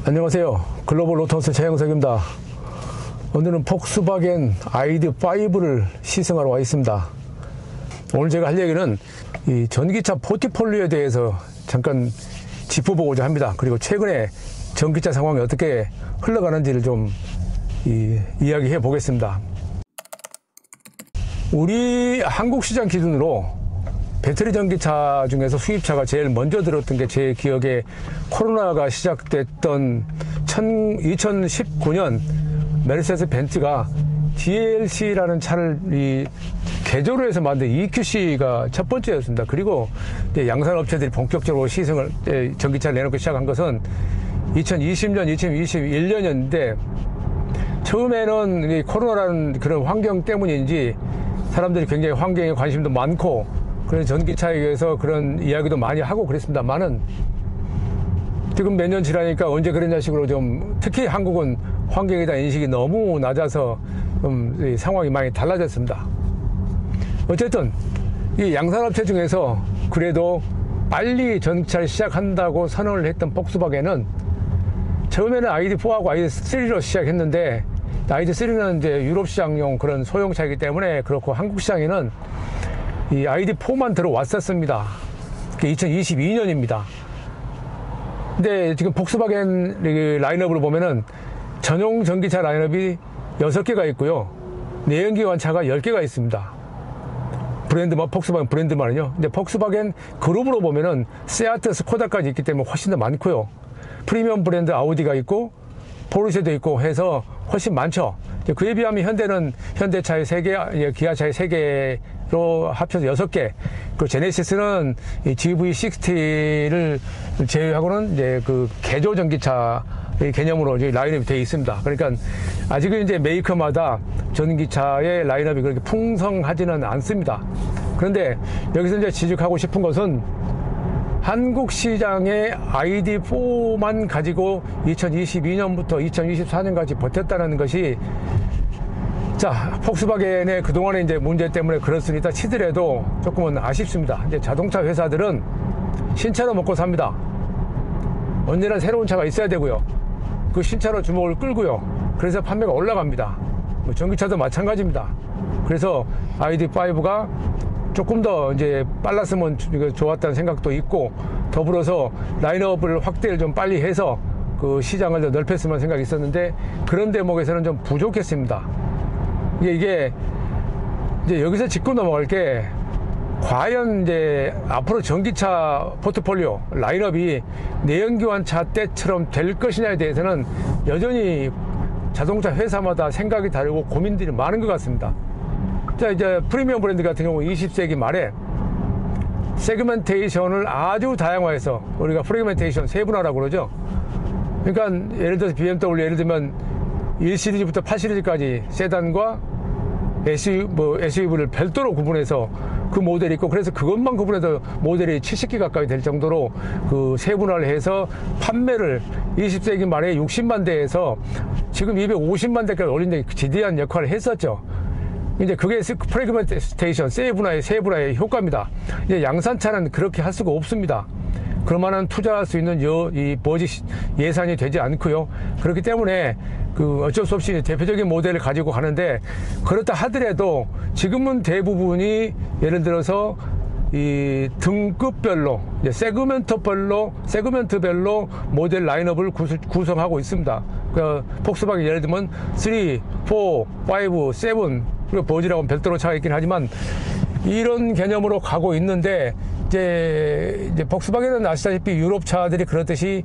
안녕하세요. 글로벌 로터스 최영석입니다. 오늘은 폭스바겐 ID.5를 시승하러 와 있습니다. 오늘 제가 할 얘기는 이 전기차 포트폴리오에 대해서 잠깐 짚어보고자 합니다. 그리고 최근에 전기차 상황이 어떻게 흘러가는지를 좀 이야기해 보겠습니다. 우리 한국 시장 기준으로 배터리 전기차 중에서 수입차가 제일 먼저 들었던 게 제 기억에 코로나가 시작됐던 2019년 메르세데스 벤츠가 GLC라는 차를 개조로 해서 만든 EQC가 첫 번째였습니다. 그리고 양산 업체들이 본격적으로 시승을 전기차를 내놓기 시작한 것은 2020년, 2021년이었는데 처음에는 코로나라는 그런 환경 때문인지 사람들이 굉장히 환경에 관심도 많고 그래서 전기차에 대해서 그런 이야기도 많이 하고 그랬습니다만은 지금 몇 년 지나니까 언제 그랬냐 식으로 좀 특히 한국은 환경에 대한 인식이 너무 낮아서 좀 상황이 많이 달라졌습니다. 어쨌든 이 양산업체 중에서 그래도 빨리 전기차를 시작한다고 선언을 했던 폭스바겐은 처음에는 ID4하고 ID3로 시작했는데 ID3는 이제 유럽 시장용 그런 소형차이기 때문에 그렇고 한국 시장에는 이 ID4만 들어왔었습니다. 그게 2022년입니다. 근데 지금 폭스바겐 라인업으로 보면은 전용 전기차 라인업이 6개가 있고요. 내연기관차가 10개가 있습니다. 브랜드만, 폭스바겐 브랜드만은요. 근데 폭스바겐 그룹으로 보면은 세아트, 스코다까지 있기 때문에 훨씬 더 많고요. 프리미엄 브랜드 아우디가 있고 포르쉐도 있고 해서 훨씬 많죠. 그에 비하면 현대는 현대차의 3개, 기아차의 3개로 합쳐서 6개. 그리고 제네시스는 이 GV60를 제외하고는 이제 그 개조 전기차 개념으로 이제 라인업이 되어 있습니다. 그러니까 아직은 이제 메이커마다 전기차의 라인업이 그렇게 풍성하지는 않습니다. 그런데 여기서 이제 지적하고 싶은 것은 한국 시장의 ID4만 가지고 2022년부터 2024년까지 버텼다는 것이 자, 폭스바겐의 그동안의 이제 문제 때문에 그렇습니다 치더라도 조금은 아쉽습니다. 이제 자동차 회사들은 신차로 먹고 삽니다. 언제나 새로운 차가 있어야 되고요. 그 신차로 주목을 끌고요. 그래서 판매가 올라갑니다. 뭐 전기차도 마찬가지입니다. 그래서 ID5가 조금 더 이제 빨랐으면 좋았다는 생각도 있고 더불어서 라인업을 확대를 좀 빨리 해서 그 시장을 더 넓혔으면 생각이 있었는데 그런 대목에서는 좀 부족했습니다. 이게 이제 여기서 짚고 넘어갈 게 과연 이제 앞으로 전기차 포트폴리오 라인업이 내연기관차 때처럼 될 것이냐에 대해서는 여전히 자동차 회사마다 생각이 다르고 고민들이 많은 것 같습니다. 자, 이제 프리미엄 브랜드 같은 경우 20세기 말에 세그멘테이션을 아주 다양화해서 우리가 프레그멘테이션 세분화라고 그러죠. 그러니까 예를 들어서 BMW 예를 들면 1시리즈부터 8시리즈까지 세단과 SUV를 별도로 구분해서 그 모델이 있고 그래서 그것만 구분해서 모델이 70개 가까이 될 정도로 그 세분화를 해서 판매를 20세기 말에 60만 대에서 지금 250만 대까지 올린 데 지대한 역할을 했었죠. 이제 그게 프래그멘테이션, 세분화의 효과입니다. 이제 양산차는 그렇게 할 수가 없습니다. 그럴만한 투자할 수 있는 이 버짓 예산이 되지 않고요. 그렇기 때문에 그 어쩔 수 없이 대표적인 모델을 가지고 가는데 그렇다 하더라도 지금은 대부분이 예를 들어서 이 등급별로 이제 세그멘트별로 모델 라인업을 구성하고 있습니다. 그 폭스바겐 예를 들면 3, 4, 5, 7 그리고 버지라고는 별도로 차가 있긴 하지만 이런 개념으로 가고 있는데 이제 폭스바겐은 아시다시피 유럽 차들이 그렇듯이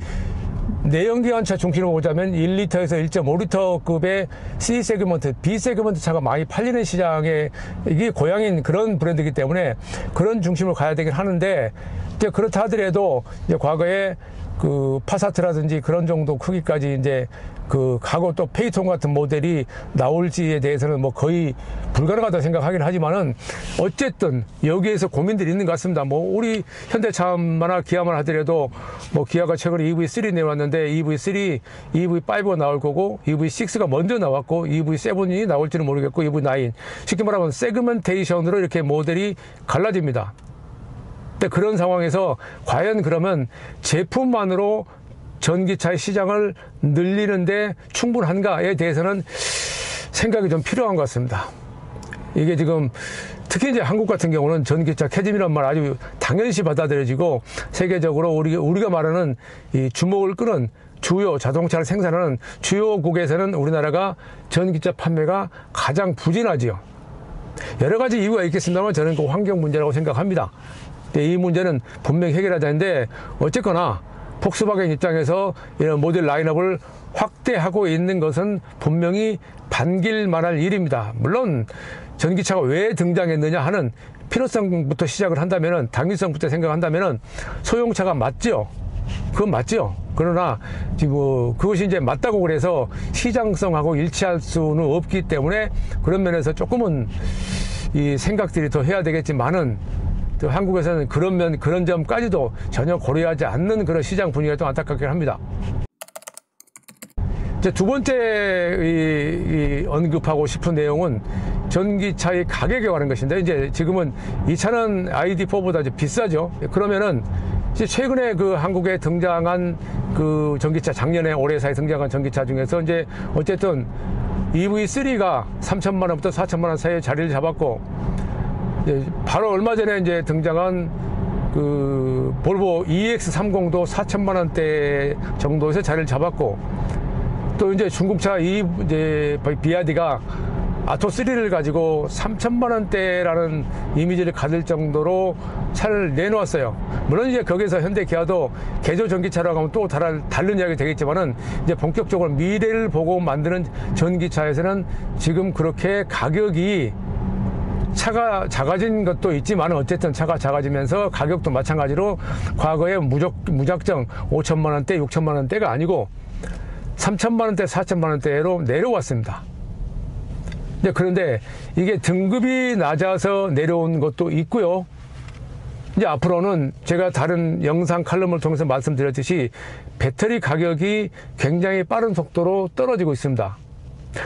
내연기관차 중심으로 보자면 1리터에서 1.5리터급의 C 세그먼트, B 세그먼트 차가 많이 팔리는 시장에 이게 고향인 그런 브랜드이기 때문에 그런 중심으로 가야 되긴 하는데 이제 그렇다 하더라도 이제 과거에 그 파사트라든지 그런 정도 크기까지 이제 그 가고 또 페이톤 같은 모델이 나올지에 대해서는 뭐 거의 불가능하다고 생각하긴 하지만은 어쨌든 여기에서 고민들이 있는 것 같습니다. 뭐 우리 현대차만나 기아만 하더라도 뭐 기아가 최근에 EV3 내왔는데 EV3, EV5가 나올 거고 EV6가 먼저 나왔고 EV7이 나올지는 모르겠고 EV9 쉽게 말하면 세그멘테이션으로 이렇게 모델이 갈라집니다. 근데 그런 상황에서 과연 그러면 제품만으로 전기차의 시장을 늘리는데 충분한가에 대해서는 생각이 좀 필요한 것 같습니다. 이게 지금 특히 이제 한국 같은 경우는 전기차 캐즘이란 말 아주 당연시 받아들여지고 세계적으로 우리가 말하는 이 주목을 끄는 주요 자동차를 생산하는 주요국에서는 우리나라가 전기차 판매가 가장 부진하지요. 여러 가지 이유가 있겠습니다만 저는 그 환경 문제라고 생각합니다. 이 문제는 분명히 해결해야 되는데 어쨌거나 폭스바겐 입장에서 이런 모델 라인업을 확대하고 있는 것은 분명히 반길만할 일입니다. 물론 전기차가 왜 등장했느냐 하는 필요성부터 시작을 한다면은, 당위성부터 생각한다면은 소형차가 맞죠. 그건 맞죠. 그러나 지금 그것이 이제 맞다고 그래서 시장성하고 일치할 수는 없기 때문에 그런 면에서 조금은 이 생각들이 더 해야 되겠지만은, 또 한국에서는 그런 점까지도 전혀 고려하지 않는 그런 시장 분위기가 좀 안타깝긴 합니다. 이제 두 번째 언급하고 싶은 내용은 전기차의 가격에 관한 것인데, 이제 지금은 이 차는 ID4보다 이제 비싸죠. 그러면은 이제 최근에 그 한국에 등장한 그 전기차, 작년에 올해 사이에 등장한 전기차 중에서 이제 어쨌든 EV3가 3천만 원부터 4천만 원 사이에 자리를 잡았고, 바로 얼마 전에 이제 등장한 그 볼보 EX30도 4천만 원대 정도에서 자리를 잡았고, 또 이제 중국차 이제 비아디가 아토3를 가지고 3천만 원대라는 이미지를 가질 정도로 차를 내놓았어요. 물론 이제 거기서 현대 기아도 개조 전기차라고 하면 또 다른 이야기 되겠지만은, 이제 본격적으로 미래를 보고 만드는 전기차에서는 지금 그렇게 가격이 차가 작아진 것도 있지만 어쨌든 차가 작아지면서 가격도 마찬가지로 과거에 무작정 5천만 원대, 6천만 원대가 아니고 3천만 원대, 4천만 원대로 내려왔습니다. 그런데 이게 등급이 낮아서 내려온 것도 있고요. 이제 앞으로는 제가 다른 영상 칼럼을 통해서 말씀드렸듯이 배터리 가격이 굉장히 빠른 속도로 떨어지고 있습니다.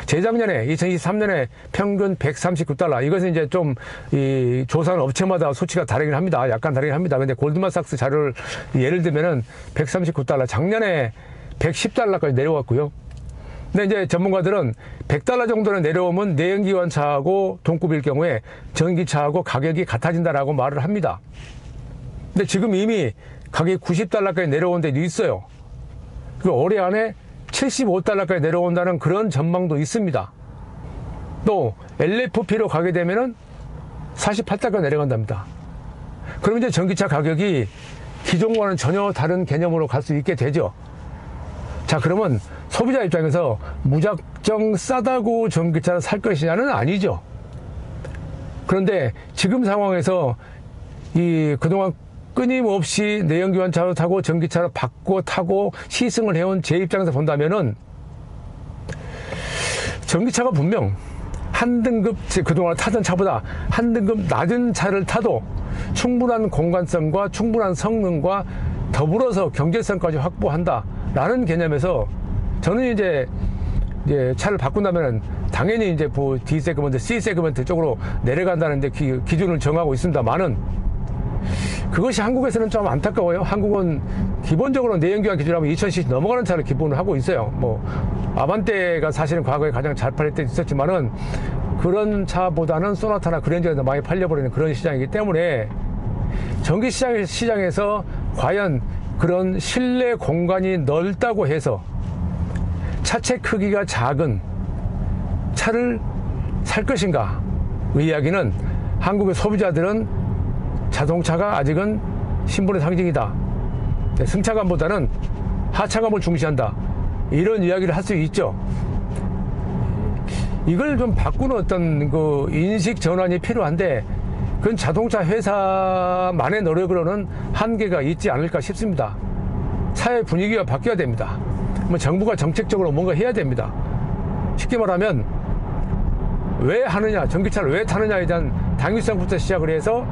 재작년에 2023년에 평균 139달러. 이것은 이제 좀 이 조사하는 업체마다 수치가 다르긴 합니다. 약간 다르긴 합니다. 근데 골드만삭스 자료를 예를 들면은 139달러. 작년에 110달러까지 내려왔고요. 근데 이제 전문가들은 100달러 정도는 내려오면 내연기관차하고 동급일 경우에 전기차하고 가격이 같아진다라고 말을 합니다. 근데 지금 이미 가격이 90달러까지 내려온 데도 있어요. 그리고 올해 안에 75달러까지 내려온다는 그런 전망도 있습니다. 또 LFP로 가게 되면은 48달러까지 내려간답니다. 그럼 이제 전기차 가격이 기존과는 전혀 다른 개념으로 갈 수 있게 되죠. 자, 그러면 소비자 입장에서 무작정 싸다고 전기차를 살 것이냐는 아니죠. 그런데 지금 상황에서 그동안 끊임없이 내연기관차로 타고 전기차로 바꿔 타고 시승을 해온 제 입장에서 본다면은, 전기차가 분명 한 등급, 그동안 타던 차보다 한 등급 낮은 차를 타도 충분한 공간성과 충분한 성능과 더불어서 경제성까지 확보한다라는 개념에서 저는 이제 차를 바꾼다면 당연히 이제 D 세그먼트, C 세그먼트 쪽으로 내려간다는 데 기준을 정하고 있습니다만은, 그것이 한국에서는 좀 안타까워요. 한국은 기본적으로 내연기관 기준하면 2000cc 넘어가는 차를 기본으로 하고 있어요. 아반떼가 사실은 과거에 가장 잘 팔릴 때 있었지만은 그런 차보다는 소나타나 그랜저가 많이 팔려버리는 그런 시장이기 때문에, 전기 시장에서 과연 그런 실내 공간이 넓다고 해서 차체 크기가 작은 차를 살 것인가? 이 이야기는 한국의 소비자들은 자동차가 아직은 신분의 상징이다. 승차감보다는 하차감을 중시한다. 이런 이야기를 할 수 있죠. 이걸 좀 바꾸는 어떤 그 인식 전환이 필요한데, 그건 자동차 회사만의 노력으로는 한계가 있지 않을까 싶습니다. 사회 분위기가 바뀌어야 됩니다. 정부가 정책적으로 뭔가 해야 됩니다. 쉽게 말하면 왜 하느냐, 전기차를 왜 타느냐에 대한 당위성부터 시작을 해서,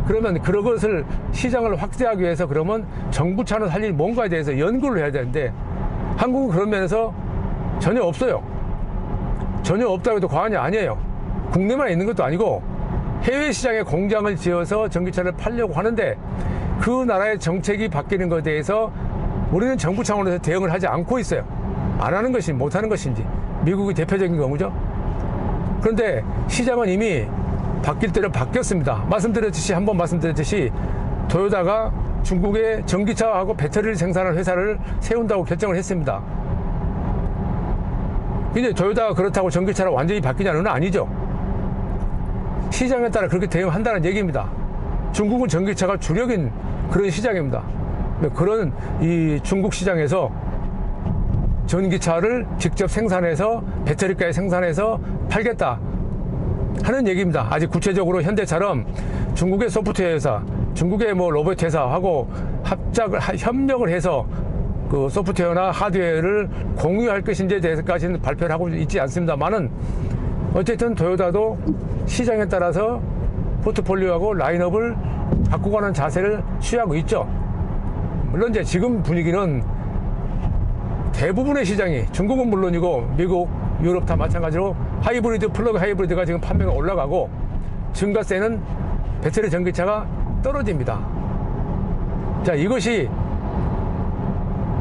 그러면 그런 것을 시장을 확대하기 위해서 그러면 정부 차는 할 일이 뭔가에 대해서 연구를 해야 되는데, 한국은 그런 면에서 전혀 없어요. 전혀 없다고 해도 과언이 아니에요. 국내만 있는 것도 아니고 해외 시장에 공장을 지어서 전기차를 팔려고 하는데, 그 나라의 정책이 바뀌는 것에 대해서 우리는 정부 차원에서 대응을 하지 않고 있어요. 안 하는 것인지 못하는 것인지. 미국이 대표적인 경우죠. 그런데 시장은 이미 바뀔 때는 바뀌었습니다. 한번 말씀드렸듯이 토요타가 중국의 전기차하고 배터리를 생산하는 회사를 세운다고 결정을 했습니다. 근데 토요타가 그렇다고 전기차로 완전히 바뀌냐는 건 아니죠. 시장에 따라 그렇게 대응한다는 얘기입니다. 중국은 전기차가 주력인 그런 시장입니다. 그런 이 중국 시장에서 전기차를 직접 생산해서 배터리까지 생산해서 팔겠다 하는 얘기입니다. 아직 구체적으로 현대처럼 중국의 소프트웨어 회사, 중국의 뭐 로봇 회사하고 협력을 해서 그 소프트웨어나 하드웨어를 공유할 것인지에 대해서까지는 발표를 하고 있지 않습니다만은 어쨌든 토요타도 시장에 따라서 포트폴리오하고 라인업을 바꾸가는 자세를 취하고 있죠. 물론 이제 지금 분위기는 대부분의 시장이 중국은 물론이고 미국, 유럽 다 마찬가지로 하이브리드, 플러그 하이브리드가 지금 판매가 올라가고 증가세는 배터리 전기차가 떨어집니다. 자, 이것이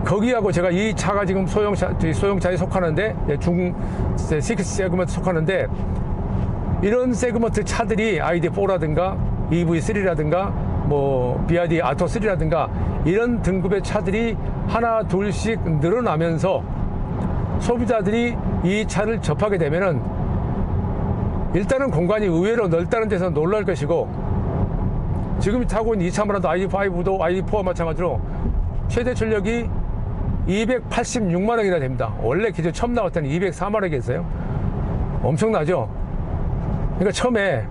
거기하고 제가 이 차가 지금 소형차에 속하는데 중6 세그먼트 속하는데 이런 세그먼트 차들이 ID4라든가 EV3라든가 뭐 BYD 아토3라든가 이런 등급의 차들이 하나 둘씩 늘어나면서 소비자들이 이 차를 접하게 되면은 일단은 공간이 의외로 넓다는 데서 놀랄 것이고 지금 타고 있는 이 차만 해도 ID5도 ID4와 마찬가지로 최대 출력이 286만 원이나 됩니다. 원래 기존 처음 나올 때는 204만 원이겠어요. 엄청나죠. 그러니까 처음에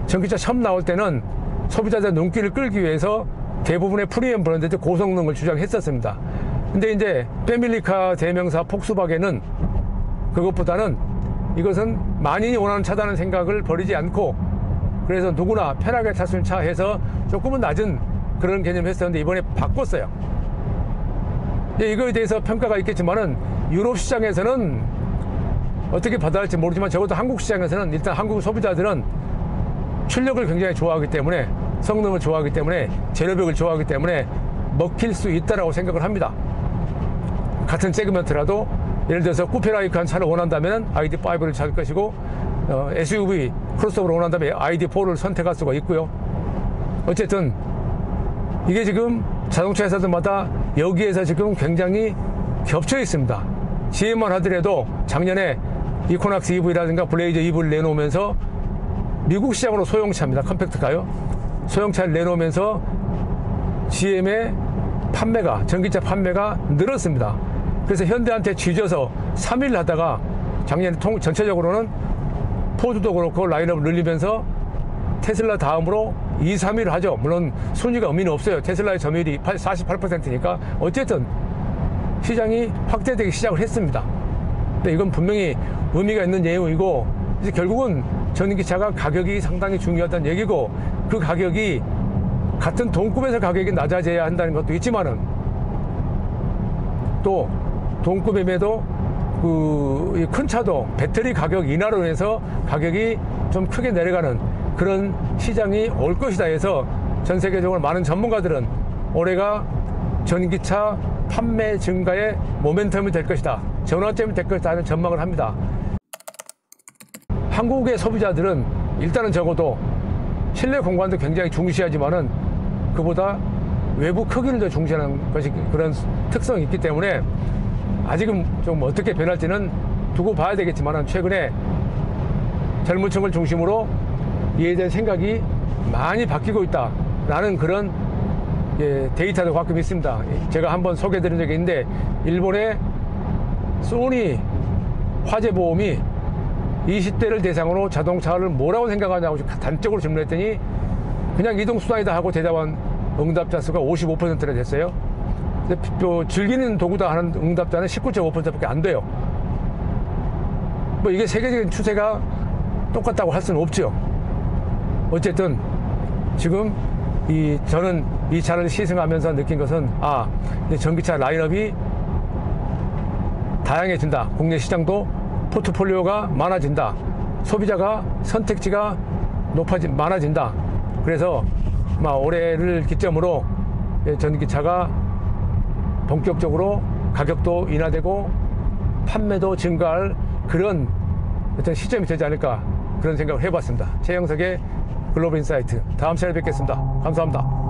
전기차 처음 나올 때는 소비자들 눈길을 끌기 위해서 대부분의 프리미엄 브랜드들 고성능을 주장했었습니다. 근데 이제 패밀리카 대명사 폭스바겐은 그것보다는 이것은 만인이 원하는 차다는 생각을 버리지 않고 그래서 누구나 편하게 탈 수 있는 차 해서 조금은 낮은 그런 개념을 했었는데 이번에 바꿨어요. 이거에 대해서 평가가 있겠지만은 유럽 시장에서는 어떻게 받아들일지 모르지만 적어도 한국 시장에서는 일단 한국 소비자들은 출력을 굉장히 좋아하기 때문에 성능을 좋아하기 때문에 재료벽을 좋아하기 때문에 먹힐 수 있다라고 생각을 합니다. 같은 세그먼트라도 예를 들어서 쿠페라이크한 차를 원한다면 ID5를 찾을 것이고 SUV 크로스오버를 원한다면 ID4를 선택할 수가 있고요. 어쨌든 이게 지금 자동차 회사들마다 여기에서 지금 굉장히 겹쳐 있습니다. GM만 하더라도 작년에 이코낙스 EV라든가 블레이저 EV를 내놓으면서 미국 시장으로 소형차입니다. 컴팩트카요. 소형차를 내놓으면서 GM의 판매가, 전기차 판매가 늘었습니다. 그래서 현대한테 쥐져서 3일 하다가 작년에 전체적으로는 포드도 그렇고 라인업을 늘리면서 테슬라 다음으로 2, 3위를 하죠. 물론 순위가 의미는 없어요. 테슬라의 점유율이 48%니까 어쨌든 시장이 확대되기 시작을 했습니다. 근데 이건 분명히 의미가 있는 내용이고 이제 결국은 전기차가 가격이 상당히 중요하다는 얘기고 그 가격이 같은 동급에서 가격이 낮아져야 한다는 것도 있지만은 또 동급임에도 그 큰 차도 배터리 가격 인하로 해서 가격이 좀 크게 내려가는 그런 시장이 올 것이다 해서 전 세계적으로 많은 전문가들은 올해가 전기차 판매 증가의 모멘텀이 될 것이다, 전환점이 될 것이다 하는 전망을 합니다. 한국의 소비자들은 일단은 적어도 실내 공간도 굉장히 중시하지만은 그보다 외부 크기를 더 중시하는 것이 그런 특성이 있기 때문에 아직은 좀 어떻게 변할지는 두고 봐야 되겠지만은 최근에 젊은 층을 중심으로 이에 대한 생각이 많이 바뀌고 있다라는 그런 데이터도 가끔 있습니다. 제가 한번 소개해드린 적이 있는데 일본의 소니 화재보험이 20대를 대상으로 자동차를 뭐라고 생각하냐고 단적으로 질문했더니 그냥 이동수단이다 하고 대답한 응답자 수가 55%나 됐어요. 근데 또 즐기는 도구다 하는 응답자는 19.5%밖에 안 돼요. 뭐 이게 세계적인 추세가 똑같다고 할 수는 없죠. 어쨌든 지금 저는 이 차를 시승하면서 느낀 것은 전기차 라인업이 다양해진다. 국내 시장도 포트폴리오가 많아진다. 소비자가 선택지가 많아진다. 그래서 올해를 기점으로 전기차가 본격적으로 가격도 인하되고 판매도 증가할 그런 어떤 시점이 되지 않을까 그런 생각을 해봤습니다. 최영석의 글로벌 인사이트 다음 시간에 뵙겠습니다. 감사합니다.